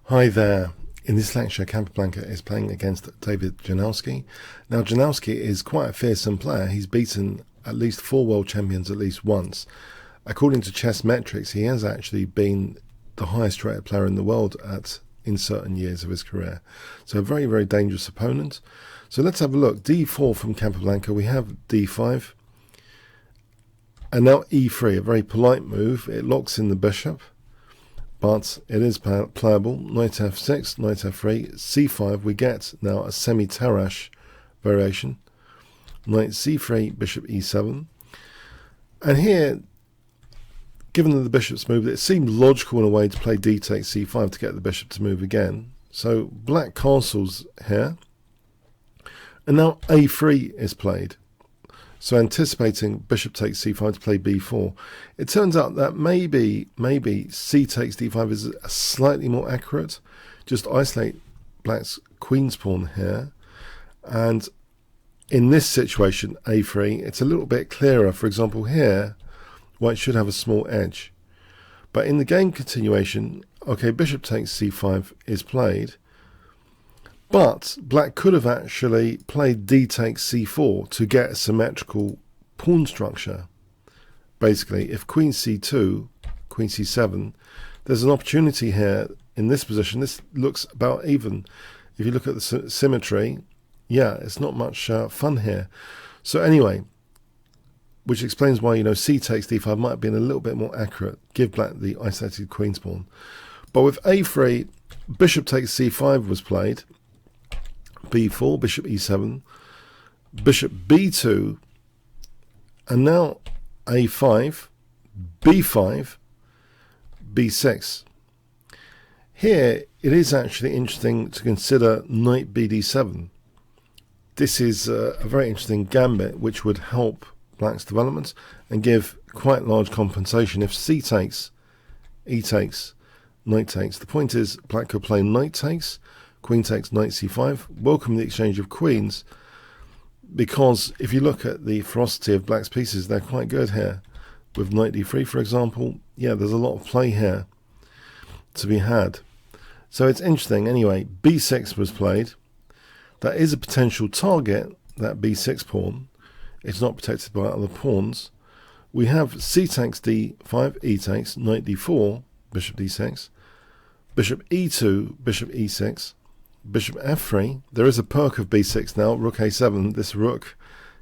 Hi there. In this lecture, Capablanca is playing against David Janowski. Now, Janowski is quite a fearsome player. He's beaten at least 4 world champions at least once. According to chess metrics, he has actually been the highest rated player in the world in certain years of his career. So a very, very dangerous opponent. So let's have a look. D4 from Capablanca. We have D5. And now E3, a very polite move. It locks in the bishop, but it is playable. Knight F6, Knight F3, C5. We get now a semi-Tarrasch variation. Knight C3, Bishop E7. And here, given that the bishop's moved, it seemed logical in a way to play D takes C5 to get the bishop to move again. So black castles here. And now A3 is played. So anticipating bishop takes c5 to play b4. It turns out that maybe c takes d5 is slightly more accurate. Just isolate black's queen's pawn here. And in this situation, a3, it's a little bit clearer. For example, here, white should have a small edge. But in the game continuation, okay, bishop takes c5 is played. But black could have actually played d takes c4 to get a symmetrical pawn structure. Basically, if queen c2, queen c7, there's an opportunity here in this position. This looks about even. If you look at the symmetry, yeah, it's not much fun here. So anyway, which explains why, c takes d5 might have been a little bit more accurate, give black the isolated queen's pawn. But with a3, bishop takes c5 was played. b4, bishop e7, bishop b2, and now a5, b5, b6. Here, it is actually interesting to consider knight bd7. This is a very interesting gambit which would help black's development and give quite large compensation if c takes, e takes, knight takes. The point is, black could play knight takes, queen takes, knight c5, welcome the exchange of queens, because if you look at the ferocity of black's pieces, they're quite good here. With knight d3, for example, yeah, there's a lot of play here to be had. So it's interesting. Anyway, b6 was played. That is a potential target, that b6 pawn. It's not protected by other pawns. We have c takes d5, e takes, knight d4, bishop d6, bishop e2, bishop e6, bishop f3. There is a perk of b6 now, rook a7, this rook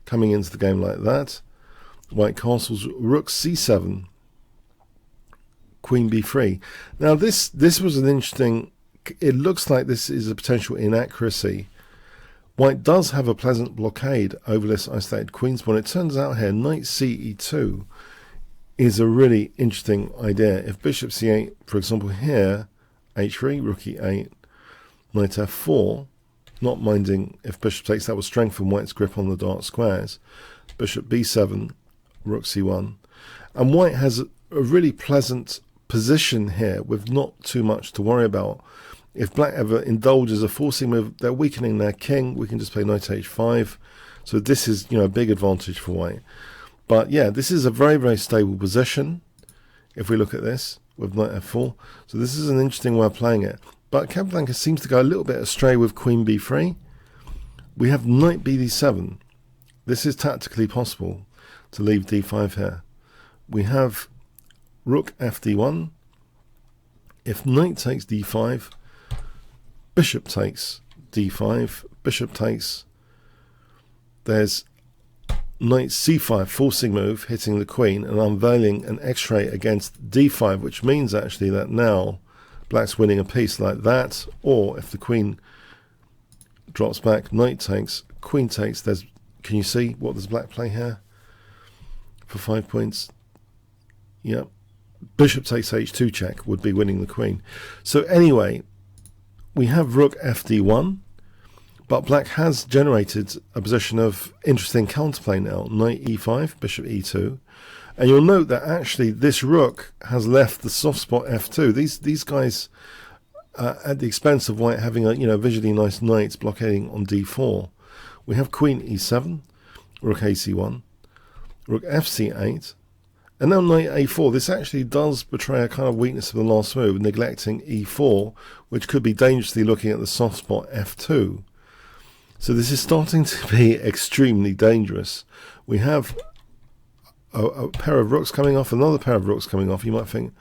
coming into the game like that. White castles, rook c7, queen b3. Now this was an interesting, it looks like this is a potential inaccuracy. White does have a pleasant blockade over this isolated queen's pawn. It turns out here knight ce2 is a really interesting idea. If bishop c8, for example here, h3, rook e8, knight f4, not minding if bishop takes, that will strengthen white's grip on the dark squares. Bishop b7, rook c1. And white has a really pleasant position here with not too much to worry about. If black ever indulges a forcing move, they're weakening their king. We can just play knight h5. So this is, a big advantage for white. But yeah, this is a very, very stable position if we look at this with knight f4. So this is an interesting way of playing it. But Capablanca seems to go a little bit astray with queen b3. We have knight bd7. This is tactically possible to leave d5 here. We have rook fd1. If knight takes d5, bishop takes d5, bishop takes, there's knight c5, forcing move, hitting the queen and unveiling an x-ray against d5, which means actually that now black's winning a piece like that. Or if the queen drops back, knight takes, queen takes, can you see what does black play here for 5 points? Yeah, bishop takes h2 check would be winning the queen. So anyway, we have rook fd1, but black has generated a position of interesting counterplay now. Knight e5, bishop e2. And you'll note that actually this rook has left the soft spot f2. These guys, at the expense of white having a visually nice knight blockading on d4. We have queen e7, rook ac1, rook fc8, And now knight a4. This actually does betray a kind of weakness of the last move, neglecting e4, which could be dangerously looking at the soft spot f2. So this is starting to be extremely dangerous. We have a pair of rooks coming off, another pair of rooks coming off. You might think,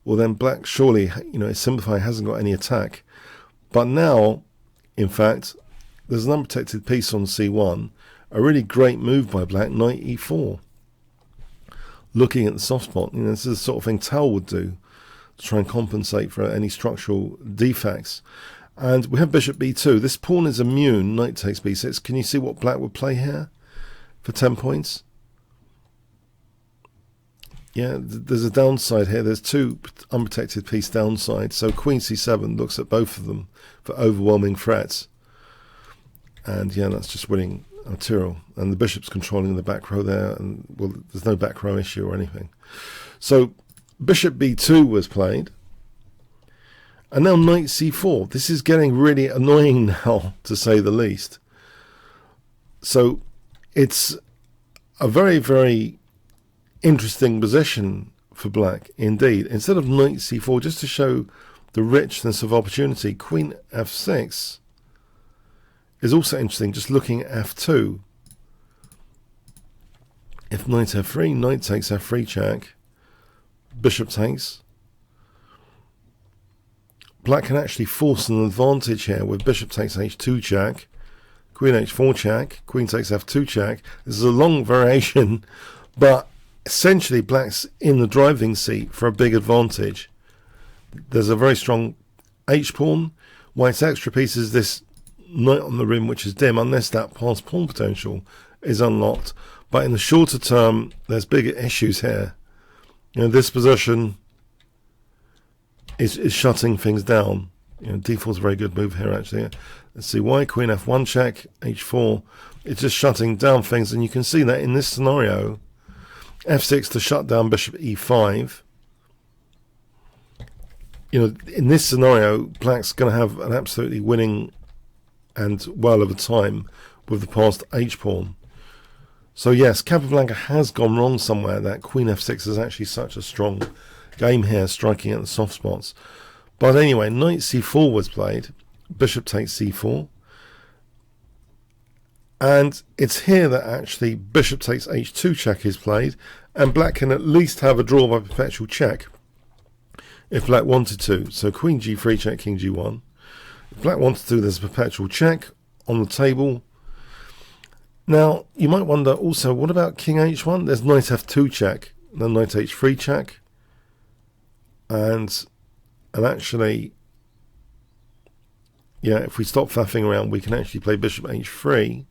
well then black surely, his simplify hasn't got any attack. But now, in fact, there's an unprotected piece on c1. A really great move by black, knight e4. Looking at the soft spot, this is the sort of thing Tau would do to try and compensate for any structural defects. And we have bishop b2. This pawn is immune. Knight takes b6. Can you see what black would play here for 10 points? Yeah, there's a downside here. There's two unprotected piece downsides. So queen c7 looks at both of them for overwhelming threats. And yeah, that's just winning material. And the bishop's controlling the back row there. And well, there's no back row issue or anything. So bishop b2 was played. And now knight c4. This is getting really annoying now, to say the least. So it's a very, very interesting position for black indeed. Instead of knight c4, just to show the richness of opportunity, queen f6 is also interesting, just looking at f2. If knight f3, knight takes f3 check, bishop takes. Black can actually force an advantage here with bishop takes h2 check, queen h4 check, queen takes f2 check. This is a long variation, but essentially black's in the driving seat for a big advantage. There's a very strong h-pawn. White's extra piece is this knight on the rim, which is dim, unless that passed pawn potential is unlocked. But in the shorter term, there's bigger issues here. This position is shutting things down. D4's a very good move here, actually. Let's see why. Queen f1 check, h4. It's just shutting down things, and you can see that in this scenario, f6 to shut down bishop e5. In this scenario, black's going to have an absolutely winning and well of a time with the passed h-pawn. So yes, Capablanca has gone wrong somewhere. That queen f6 is actually such a strong game here, striking at the soft spots. But anyway, knight c4 was played. Bishop takes c4. And it's here that actually bishop takes h2 check is played. And black can at least have a draw by perpetual check if black wanted to. So queen g3 check, king g1. If black wanted to, there's a perpetual check on the table. Now, you might wonder also, what about king h1? There's knight f2 check, then knight h3 check. And actually, yeah, if we stop faffing around, we can actually play bishop h3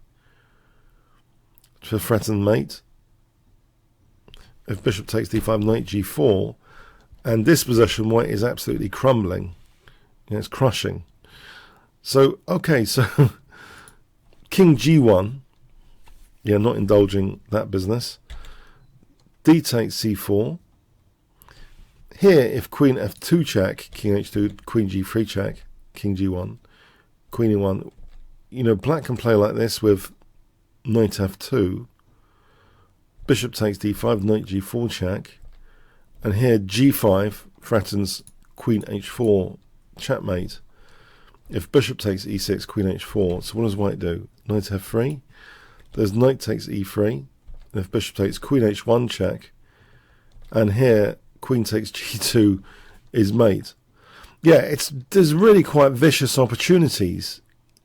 to threaten mate. If bishop takes d5, knight g4, and this position, white is absolutely crumbling. It's crushing. So, okay, so king g1, yeah, not indulging that business. D takes c4. Here, if queen f2 check, king h2, queen g3 check, king g1, queen e1, black can play like this with knight f2, bishop takes d5, knight g4 check, and here g5 threatens queen h4 checkmate. If bishop takes e6, queen h4, so what does white do? Knight f3, there's knight takes e3, and if bishop takes queen h1 check, and here queen takes g2 is mate. Yeah, there's really quite vicious opportunities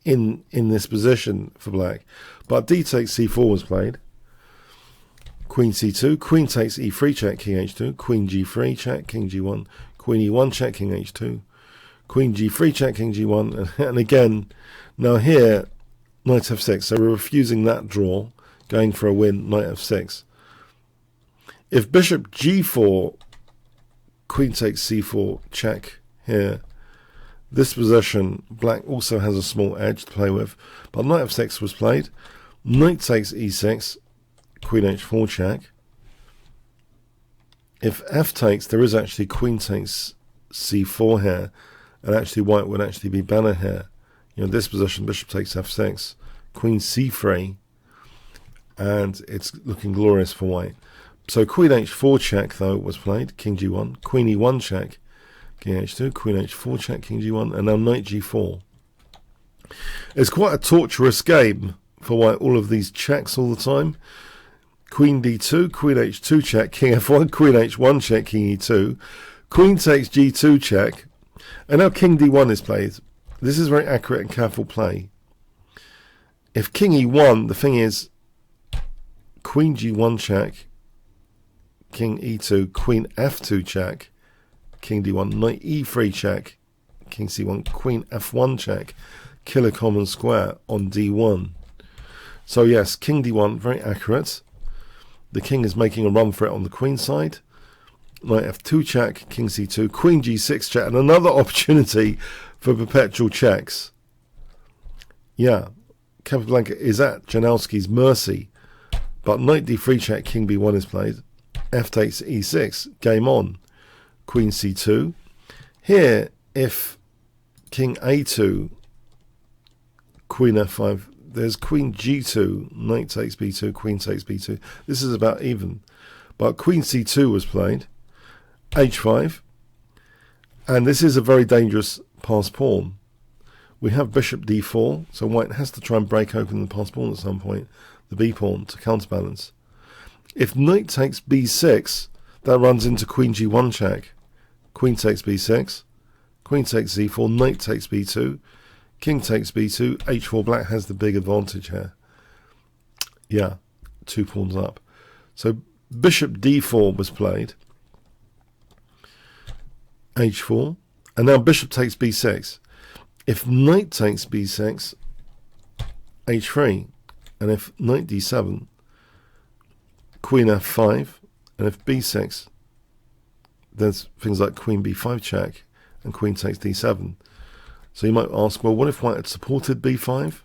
in this position for black. But d takes c4 was played. Queen c2, queen takes e3 check, king h2, queen g3 check, king g1, queen e1 check, king h2, queen g3 check, king g1, and again, now here, knight f6, so we're refusing that draw, going for a win, knight f6. If bishop g4, queen takes c4 check here, this position, black also has a small edge to play with, but knight f6 was played, knight takes e6, queen h4 check. If f takes, there is actually queen takes c4 here, and actually white would actually be better here. This position, bishop takes f6, queen c3, and it's looking glorious for white. So queen h4 check, though, was played. King g1. Queen e1 check. King h2. Queen h4 check. King g1. And now knight g4. It's quite a torturous game for white. All of these checks all the time. Queen d2. Queen h2 check. King f1. Queen h1 check. King e2. Queen takes g2 check. And now king d1 is played. This is very accurate and careful play. If king e1, the thing is queen g1 check. King e2, queen f2 check, king d1, knight e3 check, king c1, queen f1 check, kill a common square on d1. So yes, king d1, very accurate. The king is making a run for it on the queen side. Knight f2 check, king c2, queen g6 check, and another opportunity for perpetual checks. Yeah, Capablanca is at Janowski's mercy, but knight d3 check, king b1 is played. F takes e6, game on. Queen c2. Here, if king a2, queen f5, there's queen g2, knight takes b2, queen takes b2. This is about even. But queen c2 was played. h5. And this is a very dangerous pass pawn. We have bishop d4, so white has to try and break open the pass pawn at some point, the b pawn, to counterbalance. If knight takes b6, that runs into queen g1 check. Queen takes b6, queen takes c4, knight takes b2, king takes b2, h4 black has the big advantage here. Yeah, 2 pawns up. So bishop d4 was played. h4, and now bishop takes b6. If knight takes b6, h3, and if knight d7, queen f5, and if b6, there's things like queen b5 check and queen takes d7. So you might ask, well, what if white had supported b5?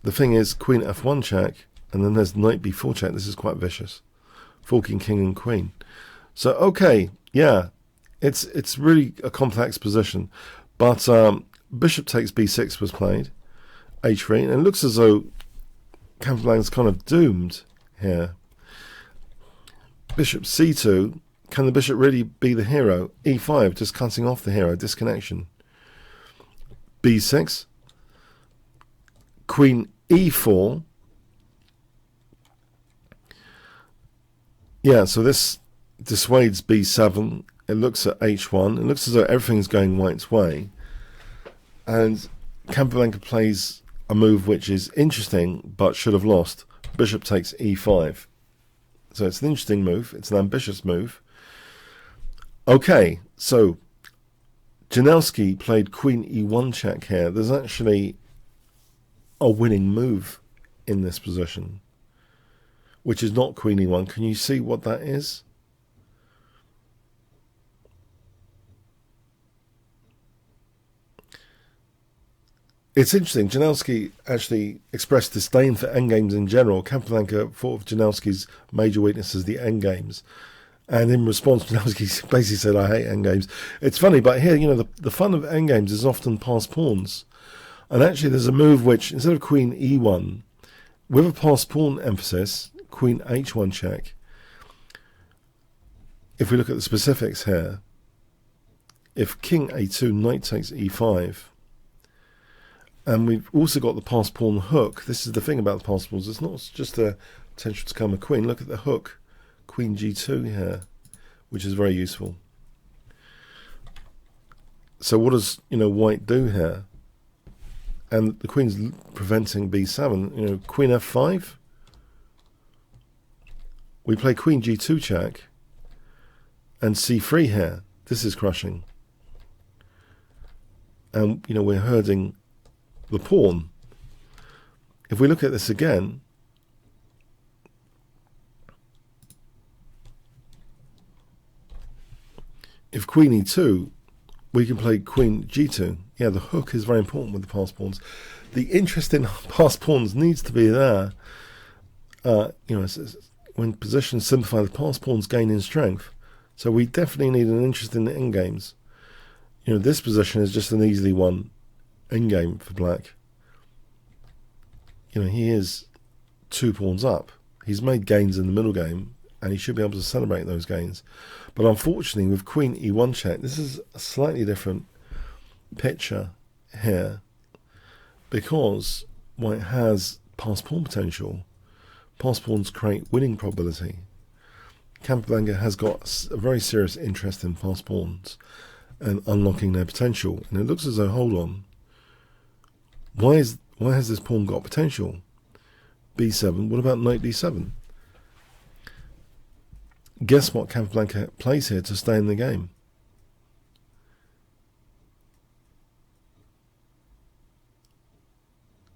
The thing is, queen f1 check, and then there's knight b4 check. This is quite vicious, forking king and queen. So okay, yeah, it's really a complex position, but bishop takes b6 was played, h3, and it looks as though Capablanca's kind of doomed here. Bishop c2, can the bishop really be the hero? e5, just cutting off the hero, disconnection. b6, queen e4. Yeah, so this dissuades b7. It looks at h1. It looks as though everything's going white's way. And Capablanca plays a move which is interesting but should have lost. Bishop takes e5. So it's an interesting move. It's an ambitious move. Okay, so Janowski played queen e1 check here. There's actually a winning move in this position, which is not queen e1. Can you see what that is? It's interesting. Janowski actually expressed disdain for endgames in general. Capablanca thought of Janowski's major weakness as the endgames. And in response, Janowski basically said, I hate endgames. It's funny, but here, you know, the fun of endgames is often pass pawns. And actually there's a move which, instead of queen e1, with a pass pawn emphasis, queen h1 check, if we look at the specifics here, if king a2, knight takes e5, and we've also got the pass pawn hook. This is the thing about the pass pawns. It's not just a potential to come a queen. Look at the hook. Queen g2 here, which is very useful. So what does, you know, white do here? And the queen's preventing b7. You know, queen f5. We play queen g2 check. And c3 here. This is crushing. And, you know, we're herding the pawn. If we look at this again, if queen e2, we can play queen g2. Yeah, the hook is very important with the pass pawns. The interest in pass pawns needs to be there. You know, when positions simplify, the pass pawns gain in strength. So we definitely need an interest in the endgames. You know, this position is just an easily won endgame for black. You know, he is 2 pawns up. He's made gains in the middle game, and he should be able to celebrate those gains. But unfortunately, with Queen E1 check, this is a slightly different picture here, because white has pass pawn potential. Pass pawns create winning probability. Capablanca has got a very serious interest in pass pawns and unlocking their potential. And it looks as though, hold on, why has this pawn got potential? B7, what about knight D7? Guess what Capablanca plays here to stay in the game?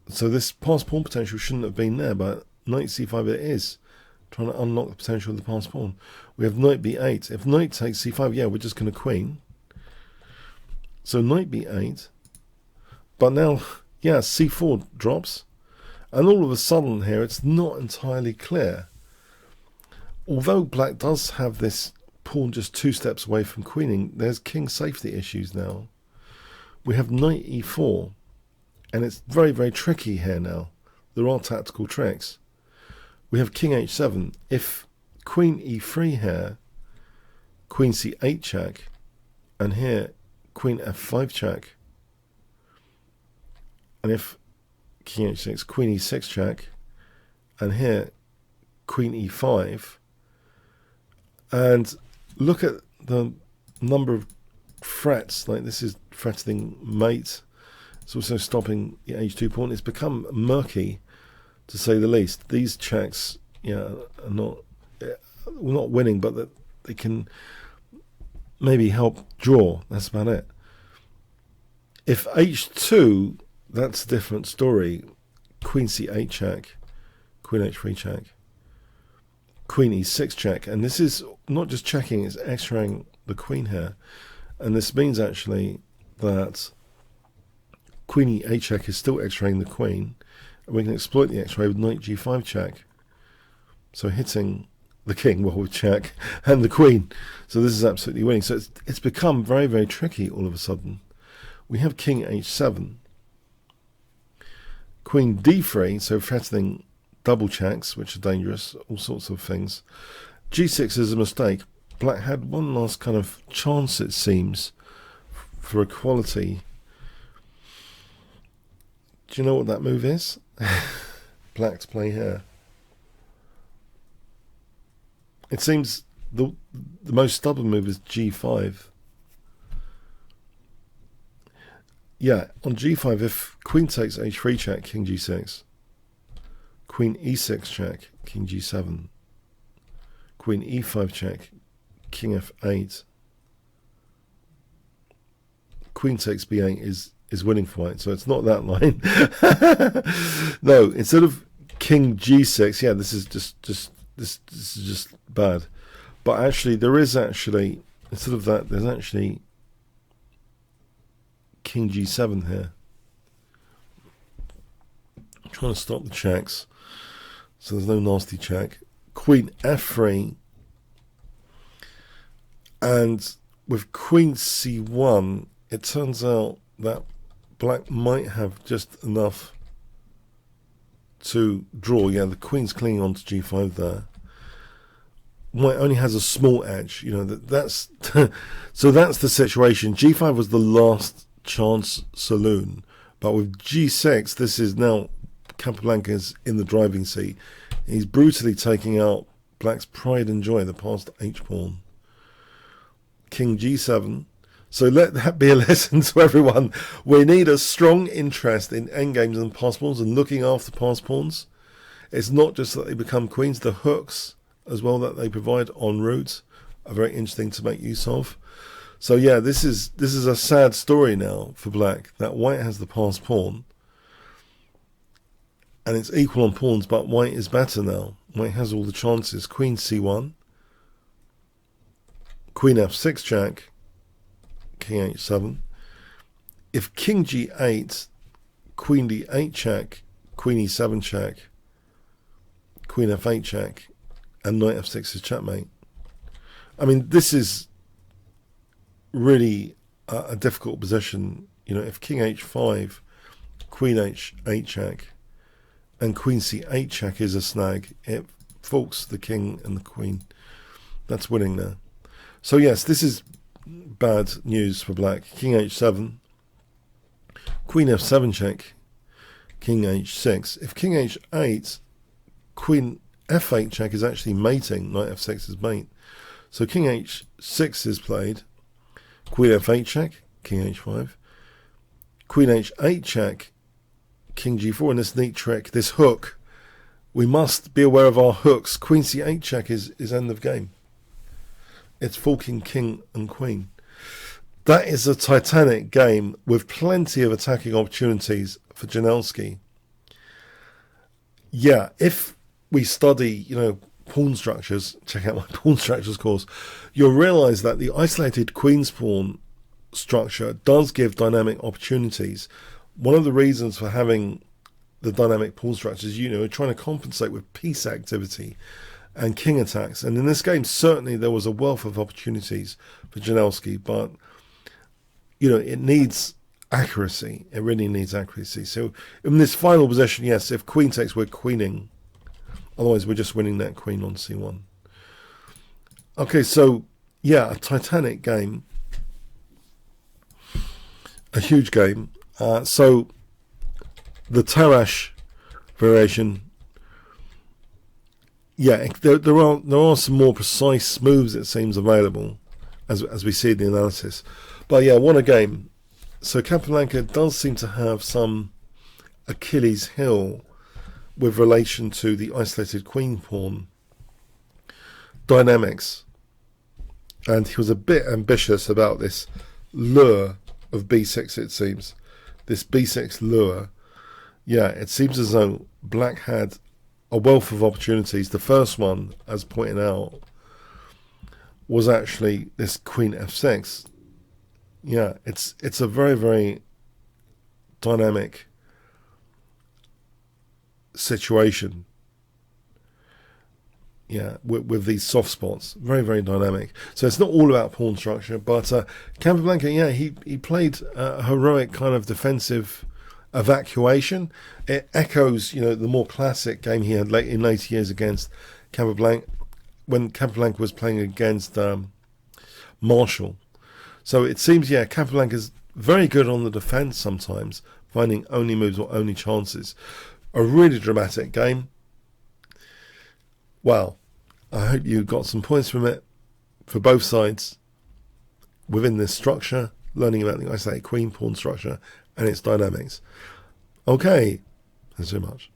So this pass pawn potential shouldn't have been there, but knight C5 it is, trying to unlock the potential of the pass pawn. We have knight B8. If knight takes C5, yeah, we're just going to queen. So knight B8. But now, yeah, C4 drops. And all of a sudden here, it's not entirely clear. Although black does have this pawn just 2 steps away from queening, there's king safety issues now. We have knight E4. And it's very, very tricky here now. There are tactical tricks. We have king H7. If queen E3 here, queen C8 check, and here queen F5 check, and if king H6, queen E6 check, and here queen E5, and look at the number of threats, like this is threatening mate. It's also stopping the H2 pawn. It's become murky, to say the least. These checks, yeah, are not, we're not winning, but that they can maybe help draw. That's about it. If H2, that's a different story. Queen C8 check, Queen H3 check, Queen E6 check, and this is not just checking; it's X-raying the queen here, and this means actually that Queen E8 check is still X-raying the queen, and we can exploit the X-ray with knight G5 check. So hitting the king, well, with check, and the queen. So this is absolutely winning. So it's become very, very tricky all of a sudden. We have king H7, queen D3, so threatening double checks, which are dangerous, all sorts of things. G6 is a mistake. Black had one last kind of chance, it seems, for equality. Do you know what that move is? Black's play here. It seems the most stubborn move is G5. Yeah, on G5, if queen takes H3 check, king G6. Queen E6 check, king G7. Queen E5 check, king F8. Queen takes B8 is winning for white, so it's not that line. No, instead of king G6, yeah, this is this is just bad. But actually, there is actually, instead of that, there's actually king G7 here. I'm trying to stop the checks, so there's no nasty check. Queen F3, and with queen C1, it turns out that black might have just enough to draw. Yeah, the queen's clinging on to G5 there. White only has a small edge, you know, that's so that's the situation. G5 was the last chance saloon, but with G6, this is now Capablanca's in the driving seat. He's brutally taking out black's pride and joy, the past H-pawn. King G7. So let that be a lesson to everyone. We need a strong interest in endgames and pass pawns and looking after pass pawns. It's not just that they become queens, the hooks as well that they provide en route are very interesting to make use of. So yeah, this is a sad story now for black, that white has the pass pawn and it's equal on pawns, but white is better now. White has all the chances. Queen C1, Queen F6 check, King H7. If King G8, Queen D8 check, Queen E7 check, Queen F8 check, and Knight F6 is checkmate. I mean, this is really a difficult position. You know, if King H5, Queen H8 check, and Queen C8 check is a snag, it forks the king and the queen. That's winning there. So yes, this is bad news for black. King h7, queen f7 check, king h6. If king h8, queen f8 check is actually mating. Knight f6 is mate. So king h6 is played, queen f8 check, king h5, queen h8 check, king g4. And this neat trick, this hook, we must be aware of our hooks. Queen c8 check is end of game. It's forking king and queen. That is a titanic game with plenty of attacking opportunities for Janowski. Yeah, if we study, pawn structures, check out my pawn structures course, you'll realise that the isolated queen's pawn structure does give dynamic opportunities. One of the reasons for having the dynamic pawn structures, trying to compensate with piece activity and king attacks. And in this game, certainly there was a wealth of opportunities for Janowski, but, it needs accuracy. It really needs accuracy. So in this final possession, yes, if queen takes, we're queening. Otherwise, we're just winning that queen on c1. Okay, so, yeah, a titanic game. A huge game. So the Tarrasch variation, yeah, there are some more precise moves, it seems, available as we see in the analysis. But yeah, what a game. So Capablanca does seem to have some Achilles heel with relation to the isolated queen pawn dynamics. And he was a bit ambitious about this lure of b6, it seems. This b6 lure. Yeah, it seems as though black had a wealth of opportunities. The first one, as pointed out, was actually this queen f6. Yeah, it's a very, very dynamic situation. Yeah, with these soft spots. Very, very dynamic. So it's not all about pawn structure, but Capablanca, yeah, he played a heroic kind of defensive evacuation. It echoes, the more classic game he had in later years against Capablanca, when Capablanca was playing against Marshall. So it seems, yeah, Capablanca's very good on the defense sometimes, finding only moves or only chances. A really dramatic game. Well, I hope you got some points from it for both sides within this structure, learning about the isolated queen pawn structure and its dynamics. Okay, thanks so much.